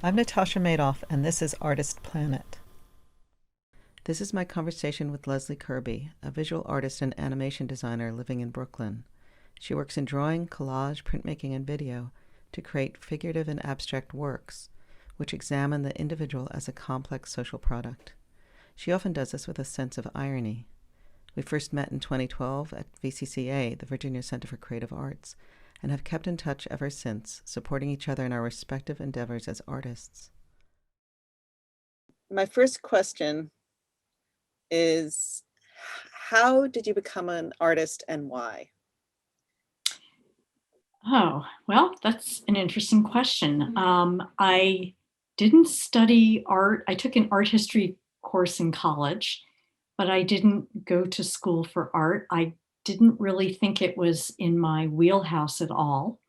I'm Natasha Maidoff, and this is Artist Planet. This is my conversation with Leslie Kerby, a visual artist and animation designer living in Brooklyn. She works in drawing, collage, printmaking, and video to create figurative and abstract works, which examine the individual as a complex social product. She often does this with a sense of irony. We first met in 2012 at VCCA, the Virginia Center for Creative Arts, and have kept in touch ever since, supporting each other in our respective endeavors as artists. My first question is, how did you become an artist and why? Oh, well, that's an interesting question. I didn't study art. I took an art history course in college, but I didn't go to school for art. I didn't really think it was in my wheelhouse at all.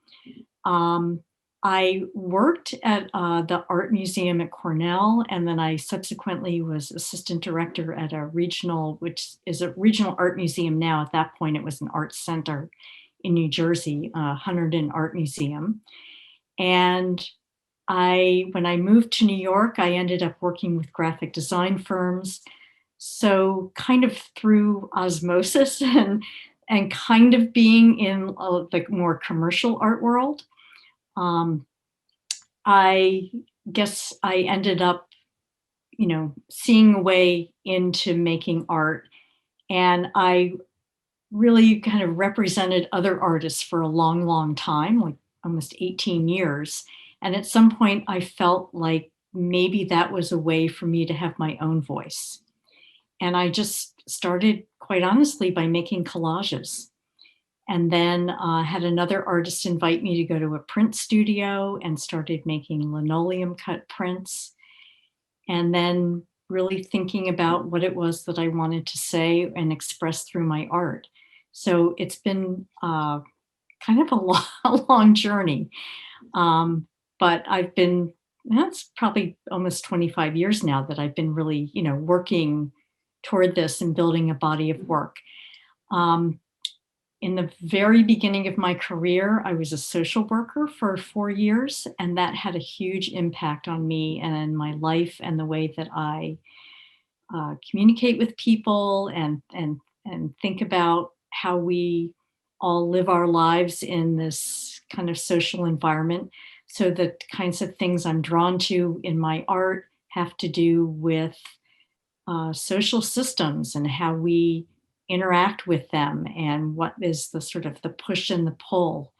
I worked at the art museum at Cornell, and then I subsequently was assistant director at a regional, which is a regional art museum now. At that point, it was an art center in New Jersey, Hunterdon Art Museum. And when I moved to New York, I ended up working with graphic design firms. So kind of through osmosis and kind of being in the more commercial art world, I guess I ended up, seeing a way into making art. And I really kind of represented other artists for a long, long time, like almost 18 years. And at some point, I felt like maybe that was a way for me to have my own voice. And I just started, quite honestly, by making collages. And then had another artist invite me to go to a print studio and started making linoleum cut prints. And then really thinking about what it was that I wanted to say and express through my art. So it's been kind of a long journey. But that's probably almost 25 years now that I've been really, working toward this and building a body of work. In the very beginning of my career, I was a social worker for 4 years, and that had a huge impact on me and my life and the way that I communicate with people and think about how we all live our lives in this kind of social environment. So the kinds of things I'm drawn to in my art have to do with social systems and how we interact with them and what is the sort of the push and the pull.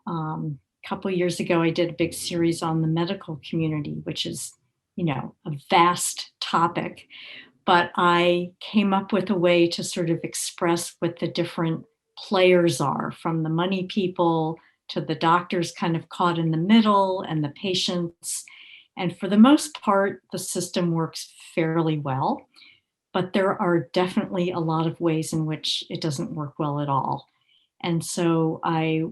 A couple of years ago, I did a big series on the medical community, which is, a vast topic. But I came up with a way to sort of express what the different players are, from the money people to the doctors kind of caught in the middle and the patients. And for the most part, the system works fairly well. But there are definitely a lot of ways in which it doesn't work well at all. And so I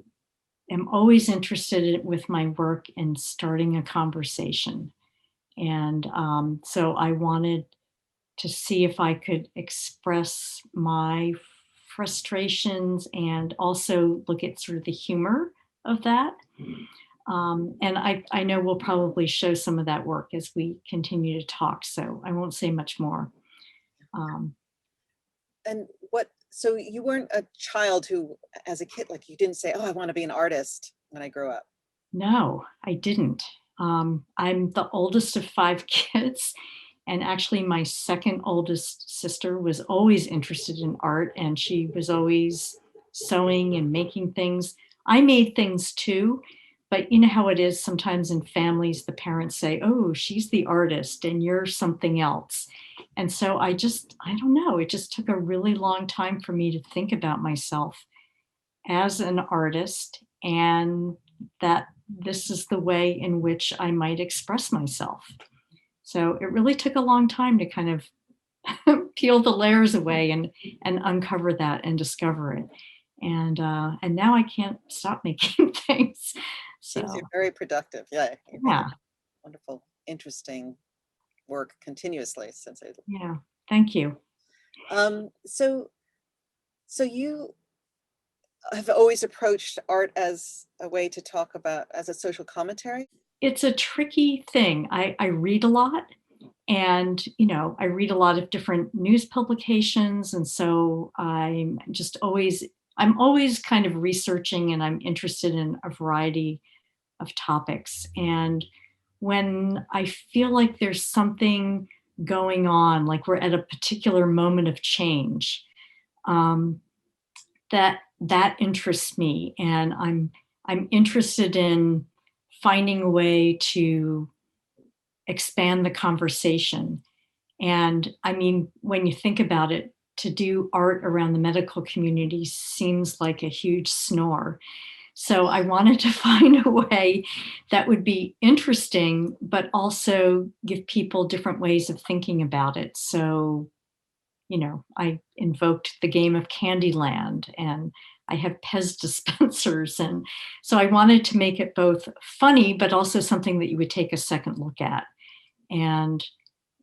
am always interested with my work in starting a conversation. And so I wanted to see if I could express my frustrations and also look at sort of the humor of that. And I know we'll probably show some of that work as we continue to talk, so I won't say much more. And so you weren't a child who, as a kid, like you didn't say, oh, I want to be an artist when I grow up. No, I didn't. I'm the oldest of 5 kids. And actually, my second oldest sister was always interested in art, and she was always sewing and making things. I made things too, but you know how it is sometimes in families, the parents say, oh, she's the artist and you're something else. And so I don't know, it just took a really long time for me to think about myself as an artist and that this is the way in which I might express myself. So it really took a long time to kind of peel the layers away and uncover that and discover it. And now I can't stop making things. Seems So you're very productive. Yeah, you're yeah, making wonderful, interesting work continuously since I. yeah. Thank you. So you have always approached art as a way to talk about, as a social commentary? it's a tricky thing. I read a lot, and I read a lot of different news publications, and so I'm always kind of researching, and I'm interested in a variety of topics. And when I feel like there's something going on, like we're at a particular moment of change, um, that interests me, and I'm interested in finding a way to expand the conversation. And I mean, when you think about it, to do art around the medical community seems like a huge snore. So I wanted to find a way that would be interesting, but also give people different ways of thinking about it. So, I invoked the game of Candyland, and I have Pez dispensers. And so I wanted to make it both funny, but also something that you would take a second look at. And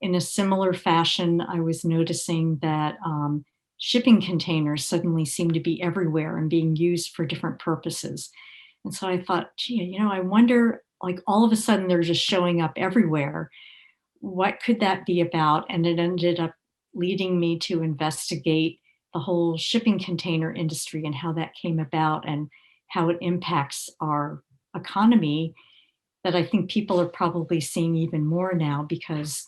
in a similar fashion, I was noticing that shipping containers suddenly seem to be everywhere and being used for different purposes. And so I thought, gee, I wonder, like all of a sudden they're just showing up everywhere. What could that be about? And it ended up leading me to investigate the whole shipping container industry and how that came about and how it impacts our economy, that I think people are probably seeing even more now because,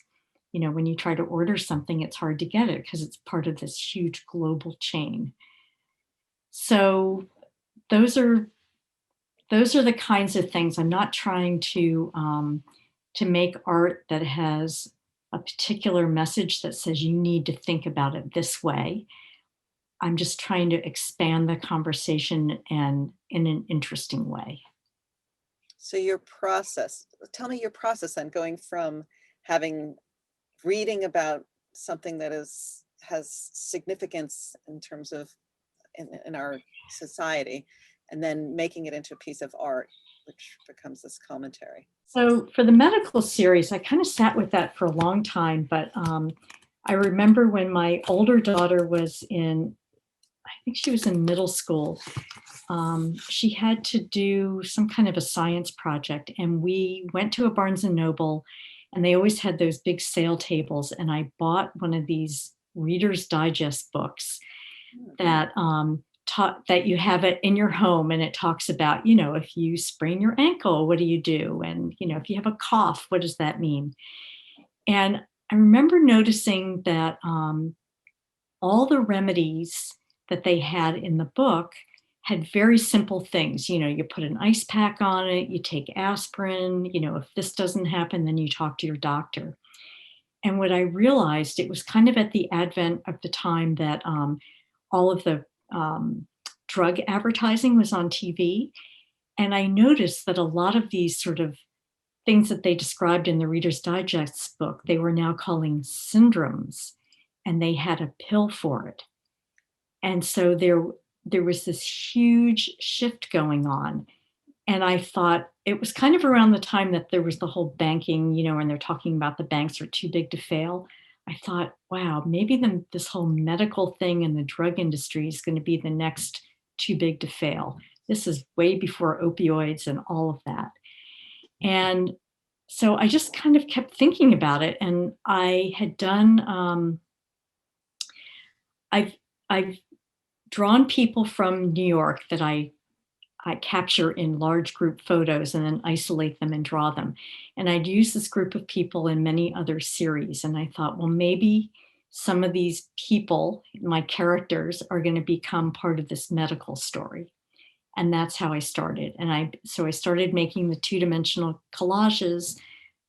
when you try to order something, it's hard to get it because it's part of this huge global chain. So those are the kinds of things. I'm not trying to make art that has a particular message that says you need to think about it this way. I'm just trying to expand the conversation and in an interesting way. So tell me your process then, going from reading about something that has significance in terms of in our society, and then making it into a piece of art, which becomes this commentary. So for the medical series, I kind of sat with that for a long time, but I remember when my older daughter I think she was in middle school, she had to do some kind of a science project, and we went to a Barnes and Noble, and they always had those big sale tables, and I bought one of these Reader's Digest books that that you have it in your home, and it talks about, if you sprain your ankle, what do you do? And, if you have a cough, what does that mean? And I remember noticing that all the remedies that they had in the book had very simple things. You put an ice pack on it, you take aspirin, if this doesn't happen, then you talk to your doctor. And what I realized, it was kind of at the advent of the time that all of the drug advertising was on TV. And I noticed that a lot of these sort of things that they described in the Reader's Digest book, they were now calling syndromes, and they had a pill for it. And so there was this huge shift going on. And I thought it was kind of around the time that there was the whole banking, and they're talking about the banks are too big to fail. I thought, wow, maybe this whole medical thing in the drug industry is going to be the next too big to fail. This is way before opioids and all of that. And so I just kind of kept thinking about it. And I had done, I've drawn people from New York that I capture in large group photos and then isolate them and draw them. And I'd use this group of people in many other series. And I thought, well, maybe some of these people, my characters, are going to become part of this medical story. And that's how I started. And so I started making the two-dimensional collages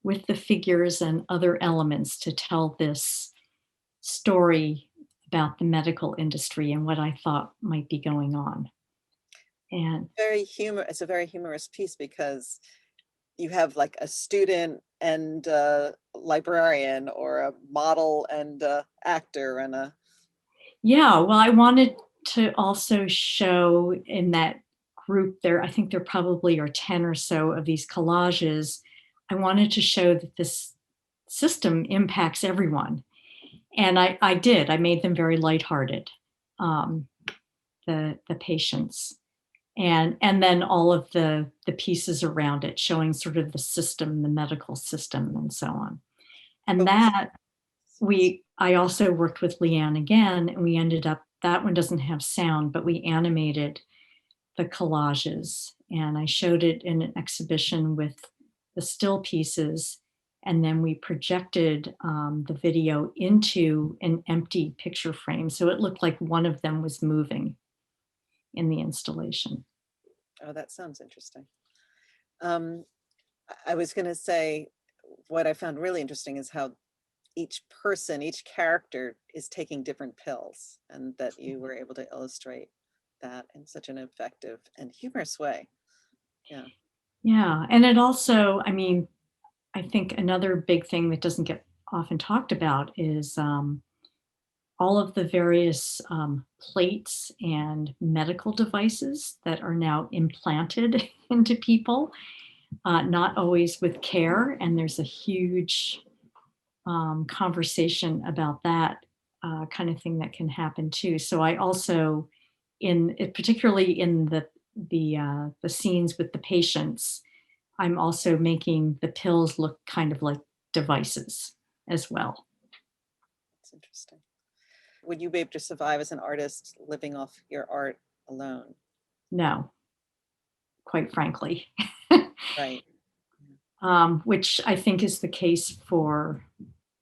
with the figures and other elements to tell this story about the medical industry and what I thought might be going on. And it's a very humorous piece because you have like a student and a librarian, or a model and a actor and a. Yeah, well, I wanted to also show in that group there, I think there probably are 10 or so of these collages. I wanted to show that this system impacts everyone. And I did. I made them very lighthearted, the patients. and then all of the pieces around it, showing sort of the system, the medical system, and so on. And But that I also worked with Leanne again, and we ended up, that one doesn't have sound, but we animated the collages, and I showed it in an exhibition with the still pieces, and then we projected the video into an empty picture frame, so it looked like one of them was moving in the installation. oh, that sounds interesting. Um, I was going to say, what I found really interesting is how each person, each character is taking different pills, and that you were able to illustrate that in such an effective and humorous way. Yeah. Yeah, and it also, I mean, I think another big thing that doesn't get often talked about is all of the various plates and medical devices that are now implanted into people, not always with care. And there's a huge conversation about that kind of thing that can happen too. So I also, particularly in the scenes with the patients, I'm also making the pills look kind of like devices as well. It's interesting. Would you be able to survive as an artist living off your art alone? No, quite frankly, Right. which I think is the case for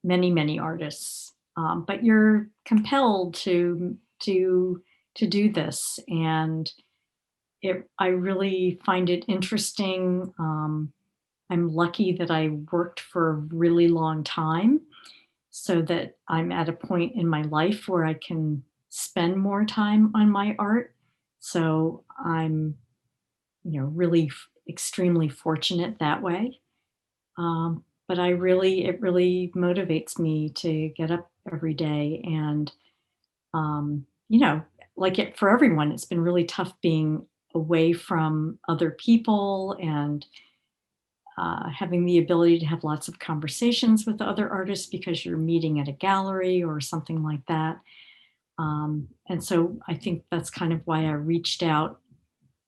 many, many artists. But you're compelled to do this, and I really find it interesting. I'm lucky that I worked for a really long time, so that I'm at a point in my life where I can spend more time on my art. So I'm, really extremely fortunate that way. But it really motivates me to get up every day and, um, you know, for everyone, it's been really tough being away from other people and having the ability to have lots of conversations with other artists because you're meeting at a gallery or something like that. And so I think that's kind of why I reached out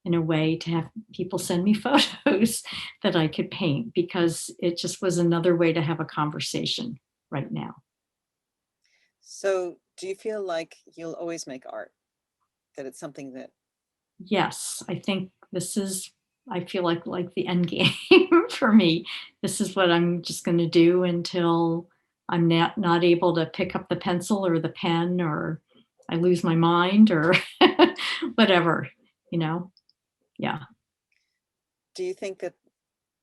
in a way to have people send me photos that I could paint, because it just was another way to have a conversation right now. So do you feel like you'll always make art? That it's something that, Yes, I think I feel like the end game for me. This is what I'm just going to do until I'm not able to pick up the pencil or the pen, or I lose my mind, or whatever, you know? Yeah. do you think that,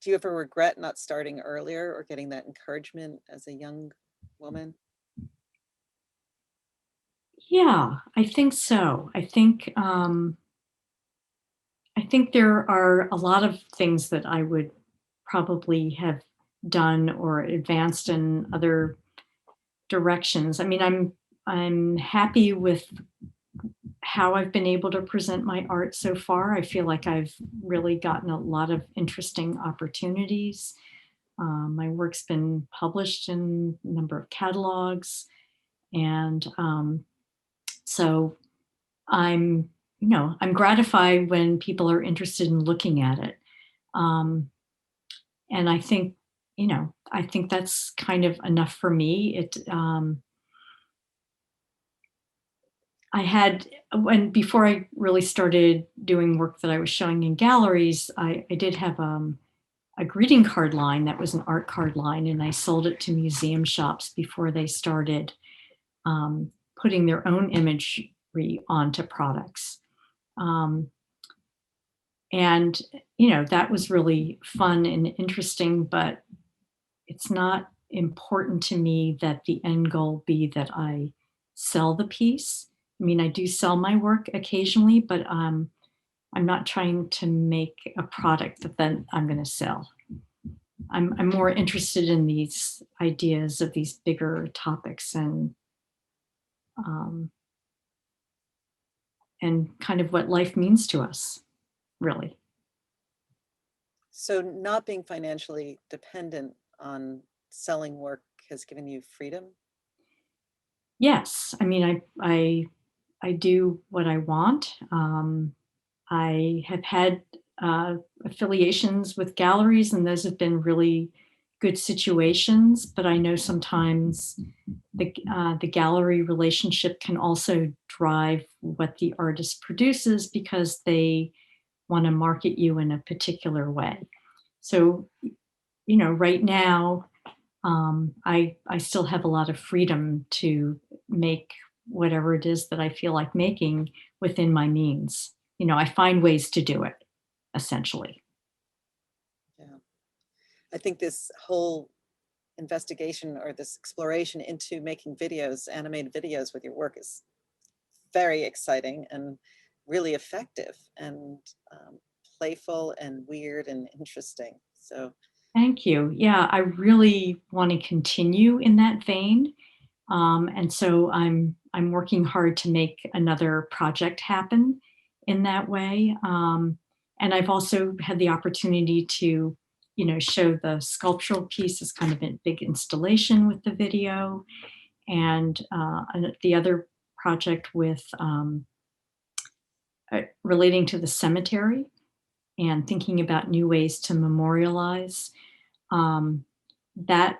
do you ever regret not starting earlier or getting that encouragement as a young woman? Yeah, I think so. I think there are a lot of things that I would probably have done or advanced in other directions. I mean, I'm happy with how I've been able to present my art so far. I feel like I've really gotten a lot of interesting opportunities. My work's been published in a number of catalogs, and so I'm, I'm gratified when people are interested in looking at it. Um, and I think that's kind of enough for me. I had, when before I really started doing work that I was showing in galleries, I did have a greeting card line that was an art card line, and I sold it to museum shops before they started putting their own imagery onto products. Um, and that was really fun and interesting, but it's not important to me that the end goal be that I sell the piece. I mean, I do sell my work occasionally, but I'm not trying to make a product that then I'm going to sell. I'm more interested in these ideas of these bigger topics, um, and kind of what life means to us, really. So not being financially dependent on selling work has given you freedom? Yes, I mean, I do what I want. I have had affiliations with galleries, and those have been really good situations. But I know sometimes the gallery relationship can also drive what the artist produces because they want to market you in a particular way. So, right now, I still have a lot of freedom to make whatever it is that I feel like making within my means. I find ways to do it, essentially. Yeah. I think this whole investigation or this exploration into making videos, animated videos with your work is very exciting and really effective and playful and weird and interesting. So Thank you. Yeah, I really want to continue in that vein. And so I'm working hard to make another project happen in that way. And I've also had the opportunity to, show the sculptural piece as kind of a big installation with the video, and the other project with relating to the cemetery and thinking about new ways to memorialize. Um, that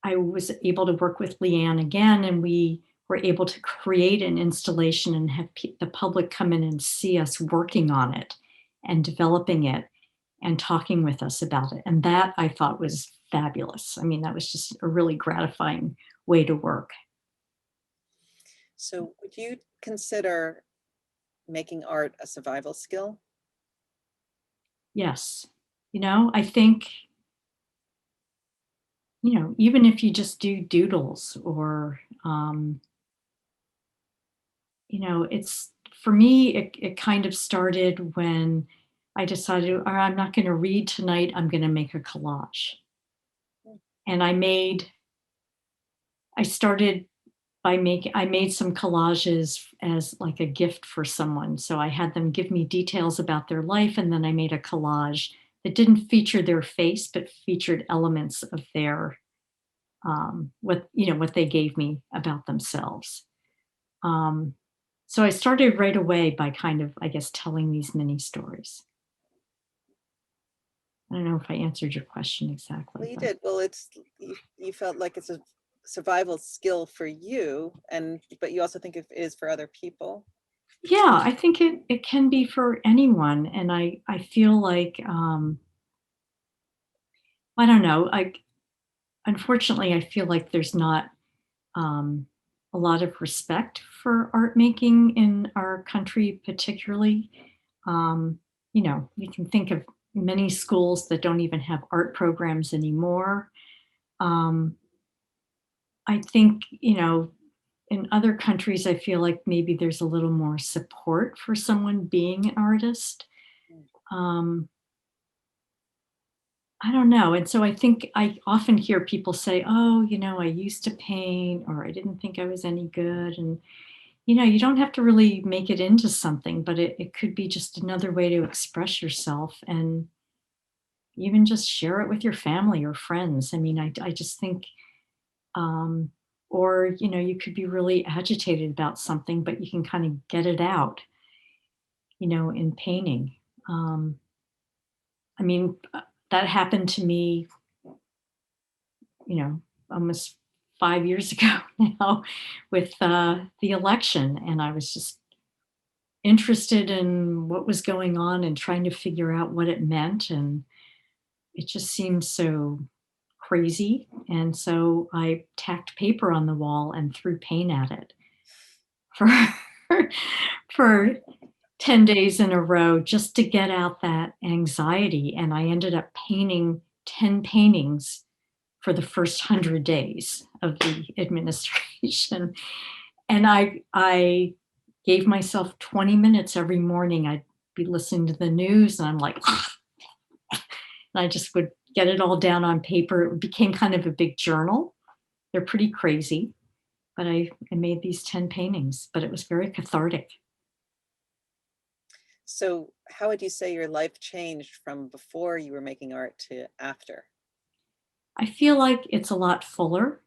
I was able to work with Leanne again, and we were able to create an installation and have the public come in and see us working on it and developing it and talking with us about it. And that I thought was fabulous. I mean, that was just a really gratifying way to work. so would you consider making art a survival skill? Yes. I think, even if you just do doodles or, it's for me, it kind of started when I decided, all right, I'm not going to read tonight. I'm going to make a collage. And I started I made some collages as like a gift for someone. So I had them give me details about their life. And then I made a collage that didn't feature their face, but featured elements of their, what they gave me about themselves. Um, so I started right away by kind of, I guess, telling these mini stories. I don't know if I answered your question exactly. Well, you But did. Well, you felt like it's a survival skill for you, but you also think it is for other people. yeah, I think it can be for anyone. And I feel like, I don't know, unfortunately, I feel like there's not um, a lot of respect for art making in our country, particularly. Um, you can think of many schools that don't even have art programs anymore. Um, I think, in other countries, I feel like maybe there's a little more support for someone being an artist. Um, I don't know. And so I think I often hear people say, oh, I used to paint, or I didn't think I was any good. And, you don't have to really make it into something, but it could be just another way to express yourself and even just share it with your family or friends. I mean, I just think, um, or, you could be really agitated about something, but you can kind of get it out, in painting. Um, I mean, that happened to me, almost 5 years ago now with the election. And I was just interested in what was going on and trying to figure out what it meant. And it just seemed so crazy. And so I tacked paper on the wall and threw paint at it for, for 10 days in a row just to get out that anxiety. And I ended up painting 10 paintings for the first 100 days of the administration. And I gave myself 20 minutes every morning. I'd be listening to the news and I'm like, and I just would get it all down on paper. It became kind of a big journal. They're pretty crazy, but I made these 10 paintings, but it was very cathartic. So how would you say your life changed from before you were making art to after? I feel like it's a lot fuller.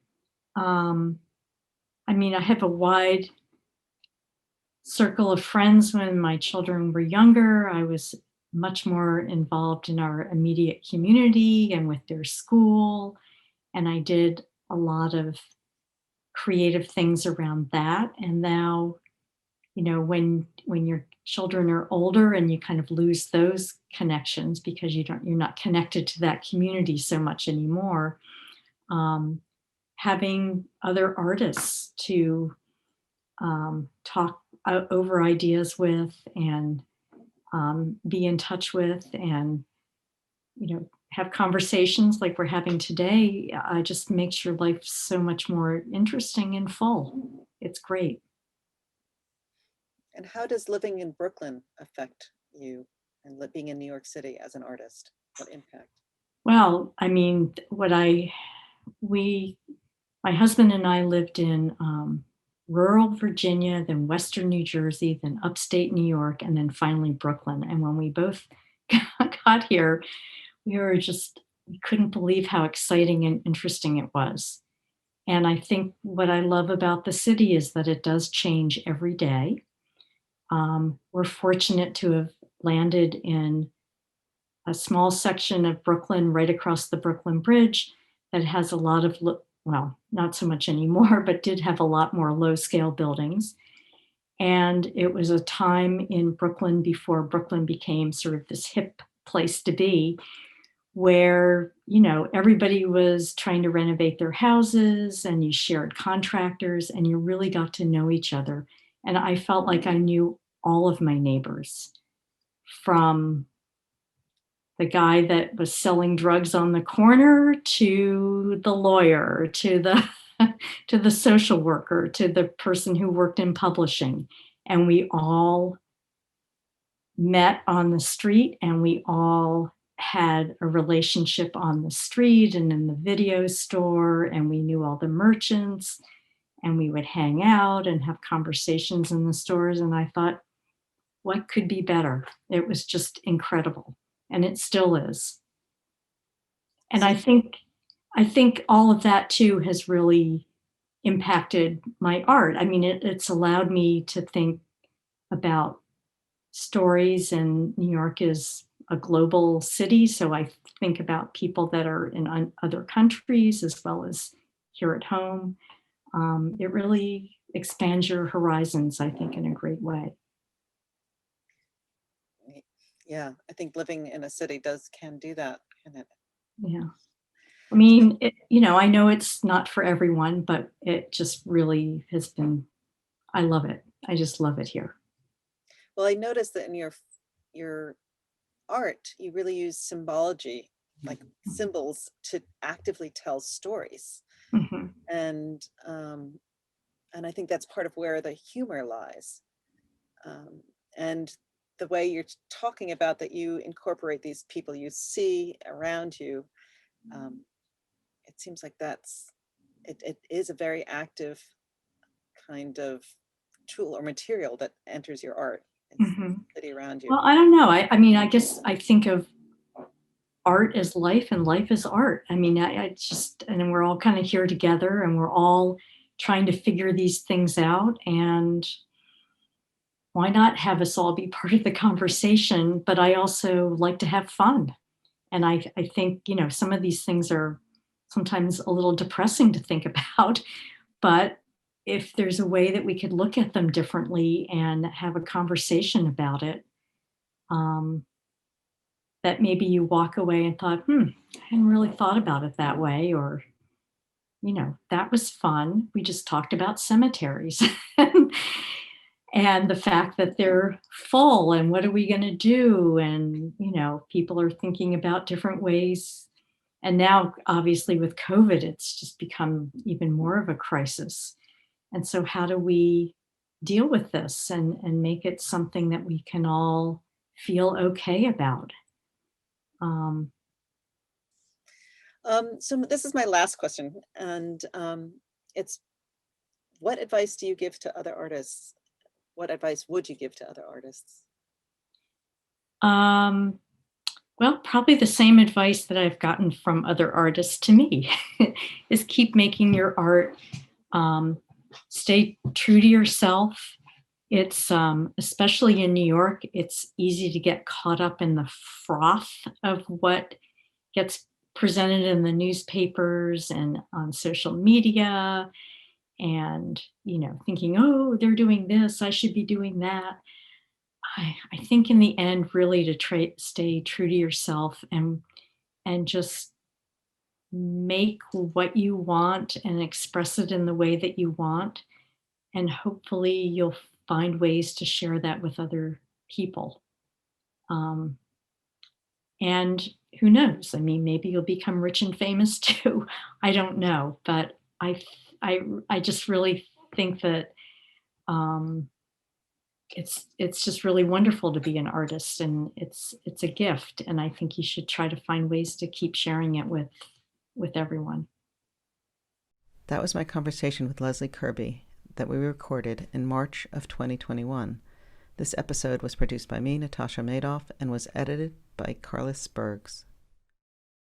I mean, I have a wide circle of friends when my children were younger. I was much more involved in our immediate community and with their school. And I did a lot of creative things around that. And now, when your children are older and you kind of lose those connections because you're not connected to that community so much anymore, having other artists to talk over ideas with and be in touch with, and have conversations like we're having today, just makes your life so much more interesting and full. It's great. And how does living in Brooklyn affect you, and being in New York City as an artist? What impact? Well, I mean, my husband and I lived in rural Virginia, then Western New Jersey, then upstate New York, and then finally Brooklyn. And when we both got here, we couldn't believe how exciting and interesting it was. And I think what I love about the city is that it does change every day. We're fortunate to have landed in a small section of Brooklyn right across the Brooklyn Bridge that has a lot of, well, not so much anymore, but did have a lot more low scale buildings. And it was a time in Brooklyn before Brooklyn became sort of this hip place to be, where, everybody was trying to renovate their houses and you shared contractors and you really got to know each other. And I felt like I knew all of my neighbors, from the guy that was selling drugs on the corner to the lawyer, to the social worker, to the person who worked in publishing. And we all met on the street, and we all had a relationship on the street and in the video store, and we knew all the merchants, and we would hang out and have conversations in the stores. And I thought, what could be better? It was just incredible. And it still is. And I think all of that too has really impacted my art. I mean, it's allowed me to think about stories, and New York is a global city. So I think about people that are in other countries as well as here at home. It really expands your horizons, I think, in a great way. Yeah, I think living in a city can do that, can it? Yeah. I mean, I know it's not for everyone, but it just really has been, I love it. I just love it here. Well, I noticed that in your art, you really use symbology, like symbols, to actively tell stories. Mm-hmm. And I think that's part of where the humor lies. And the way you're talking about that you incorporate these people you see around you, it seems like it is a very active kind of tool or material that enters your art. Mm-hmm. The city around you. Well, I don't know. I mean, I guess I think of art as life, and life is art. I mean, and we're all kind of here together, and we're all trying to figure these things out. And why not have us all be part of the conversation? But I also like to have fun. And I think, some of these things are sometimes a little depressing to think about, but if there's a way that we could look at them differently and have a conversation about it, that maybe you walk away and thought, I hadn't really thought about it that way, or, that was fun. We just talked about cemeteries and the fact that they're full, and what are we going to do? And, people are thinking about different ways. And now, obviously, with COVID, it's just become even more of a crisis. And so how do we deal with this and make it something that we can all feel okay about? So this is my last question. And it's, what advice do you give to other artists? What advice would you give to other artists? Well, probably the same advice that I've gotten from other artists to me is keep making your art, stay true to yourself. It's especially in New York, it's easy to get caught up in the froth of what gets presented in the newspapers and on social media, and thinking, oh, they're doing this, I should be doing that. I think in the end, really to stay true to yourself and just make what you want and express it in the way that you want, and hopefully you'll find ways to share that with other people. And who knows? I mean, maybe you'll become rich and famous too. I don't know, but I just really think that it's just really wonderful to be an artist, and it's a gift, and I think you should try to find ways to keep sharing it with everyone. That was my conversation with Leslie Kerby that we recorded in March of 2021. This episode was produced by me, Natasha Maidoff, and was edited by Carlos Bergs.